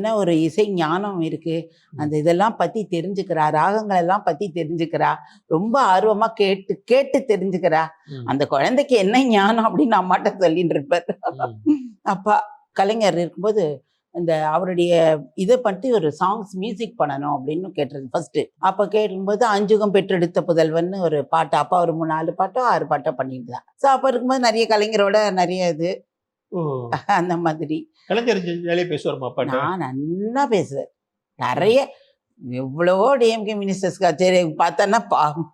என்ன ஒரு இசை ஞானம் இருக்கு, அந்த இதெல்லாம் பத்தி தெரிஞ்சுக்கிறா, ராகங்கள் எல்லாம் பத்தி தெரிஞ்சுக்கிறா, ரொம்ப ஆர்வமா கேட்டு கேட்டு தெரிஞ்சுக்கிறா. அந்த குழந்தைக்கு என்ன ஞானம் அப்படின்னு அம்மாட்ட சொல்லிட்டு இருப்பார். அப்பா கலைஞர் இருக்கும்போது இந்த அவருடைய இதை பற்றி ஒரு சாங்ஸ் மியூசிக் பண்ணணும் அப்படின்னு கேட்டது ஃபர்ஸ்ட். அப்போ கேட்கும்போது அஞ்சுகம் பெற்றெடுத்த புதல்வன்னு ஒரு பாட்டு, அப்பா ஒரு 4 பாட்டோ 6 பாட்டோ பண்ணியிருந்தான். ஸோ அப்போ இருக்கும்போது நிறைய கலைஞரோட நிறைய இது அந்த மாதிரி. கலைஞர் வேலையை பேசுவார் அப்பா. நான் நல்லா பேசுவேன். நிறைய எவ்வளவோ டிஎம்கே மினிஸ்டர்ஸ் கச்சேரி பார்த்தோன்னா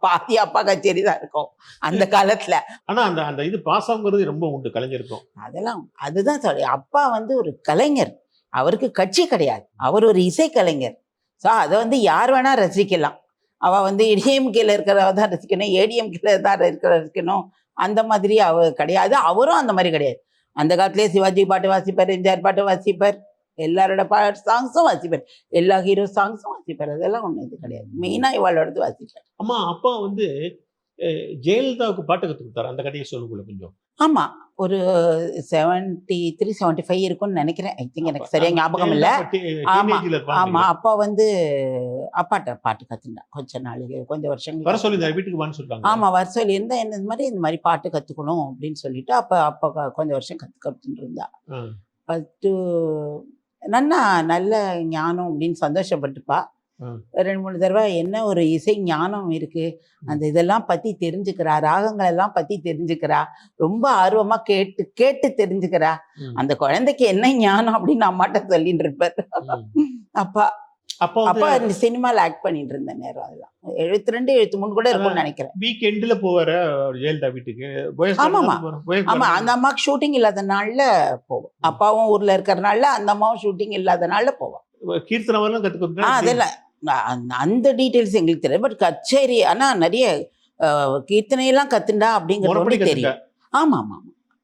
பாதி அப்பா கச்சேரி தான் இருக்கும் அந்த காலத்துல. ஆனா அந்த அந்த இது பாசம்ங்கிறது ரொம்ப உண்டு கலைஞருக்கும். அதெல்லாம் அதுதான் சொல்லி அப்பா வந்து ஒரு கலைஞர், அவருக்கு கட்சி கிடையாது, அவர் ஒரு இசை கலைஞர். ஸோ அதை வந்து யார் வேணா ரசிக்கலாம். அவள் வந்து டிஎம்கேல இருக்கிறவ தான் ரசிக்கணும், ஏடிஎம்கேல தான் ரசிக்கணும், அந்த மாதிரி அவ கிடையாது. அவரும் அந்த மாதிரி கிடையாது. அந்த காலத்திலேயே சிவாஜி பாட்டு வாசிப்பார், எம்ஜிஆர் பாட்டு வாசிப்பார், எல்லாரோட சாங்ஸும் வாசிப்பார், எல்லா ஹீரோ சாங்ஸும் வாசிப்பார். அதெல்லாம் ஒன்றும் இது கிடையாது. மெயினாக இவாளோடது வாசிப்பார். அம்மா அப்பா வந்து ஜெயலலிதாவுக்கு பாட்டு கற்றுக் கொடுத்தாரு, அந்த கதையை சொல்லுங்க கொஞ்சம். ஆமாம், ஒரு 73, 75 இருக்கும்னு நினைக்கிறேன். ஐ திங்க், எனக்கு சரியா ஞாபகம் இல்லை. ஆமாம் ஆமாம், அப்பா வந்து அப்பாட்ட பாட்டு கற்றுண்டா கொஞ்ச நாளைக்கு, கொஞ்சம் வருஷங்கள் வர சொல்லி வீட்டுக்கு வான்னு சொல்லிட்டாங்க. ஆமாம், வர சொல்லி இருந்தா இந்த மாதிரி பாட்டு கற்றுக்கணும் அப்படின்னு சொல்லிட்டு அப்பா கொஞ்சம் வருஷம் கற்றுட்டு இருந்தா. ஃபஸ்ட்டு நல்ல ஞானம் அப்படின்னு சந்தோஷப்பட்டுப்பா. 2-3 தடவை என்ன ஒரு இசை ஞானம் இருக்கு, அந்த இதெல்லாம் பத்தி தெரிஞ்சுக்கிறா, ராகங்கள் எல்லாம் பத்தி தெரிஞ்சுக்கிறா, ரொம்ப ஆர்வமா கேட்டு கேட்டு தெரிஞ்சுக்கிறா. அந்த குழந்தைக்கு என்ன ஞானம் அப்படின்னு அம்மாட்ட சொல்லிட்டு இருப்பார். அப்பா அப்பா இந்த சினிமால ஆக்ட் பண்ணிட்டு இருந்த நேரம், அதெல்லாம் 72, 73 கூட இருக்கும்னு நினைக்கிறேன். வீக்கெண்ட்ல போவாரு ஜெயலலிதா வீட்டுக்கு. ஆமா, அந்த அம்மாவுக்கு ஷூட்டிங் இல்லாத நாள்ல போவோம். அப்பாவும் ஊர்ல இருக்கிறனால அந்த அம்மாவும் ஷூட்டிங் இல்லாத நாள்ல போவோம். கீர்த்தனவெல்லாம் கத்துக்கிட்டு அதெல்லாம் அந்த டீட்டெயில்ஸ் எங்களுக்கு தெரியும். பட் கச்சேரி ஆனா நிறைய கீர்த்தனையெல்லாம் கத்துண்டா அப்படிங்கிறது தெரியும். ஆமா ஆமா.